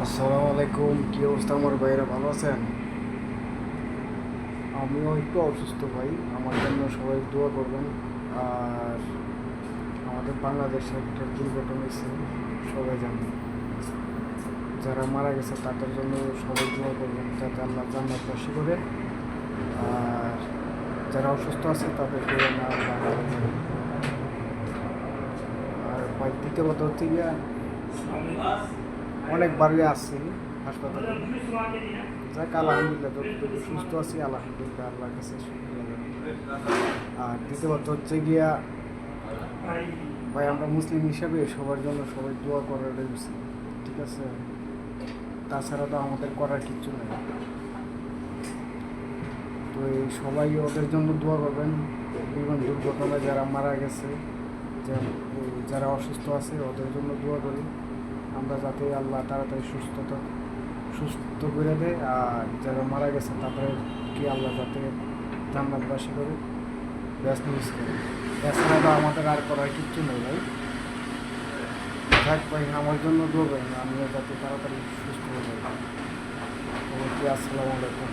আসসালামু আলাইকুম, কি অবস্থা আমার ভাইয়েরা? ভালো আছেন? আমিও একটু অসুস্থ ভাই, আমার জন্য সবাই দোয়া করবেন। আর আমাদের বাংলাদেশে একটা দুর্ঘটনা হয়েছে, সবাই জানেন। যারা মারা গেছে তাদের জন্য সবাই দোয়া করবেন, যাতে আল্লাহ জান্নাতবাসী করে। আর যারা অসুস্থ আছে তাদেরকে না আল্লাহ ভালো করে। আর ভাই দ্বিতীয় কথা হচ্ছে গিয়া, অনেকবারই আসছি হাসপাতালে। যাক আলহামদুলিল্লাহ, যতটুকু সুস্থ আছি আলহামদুলিল্লাহ, আল্লাহর কাছে শুকরিয়া জানাই। আর দ্বিতীয় কথা হচ্ছে গিয়া, ভাই আমরা মুসলিম হিসাবে সবার জন্য সবাই দোয়া করার উচিত, ঠিক আছে? তাছাড়া তো আমাদের করার কিচ্ছু নেই। তো এই সবাই ওদের জন্য দোয়া করবেন, বিমান দুর্ঘটনায় যারা মারা গেছে, যারা অসুস্থ আছে ওদের জন্য দোয়া করি আমরা, যাতে আল্লাহ তাড়াতাড়ি সুস্থ করে দেয়। আর যারা মারা গেছে তাদের কি আল্লাহ যাতে জান্নাতবাসী করে, ব্যস্ত মিস করে। এছাড়া তো আমাদের আর করার কিচ্ছু নেই ভাই। থাক ভাই, আমার জন্য দোয়া করেন, আমিও যাতে তাড়াতাড়ি সুস্থ হয়ে যাই। ওকে, আসসালামু আলাইকুম।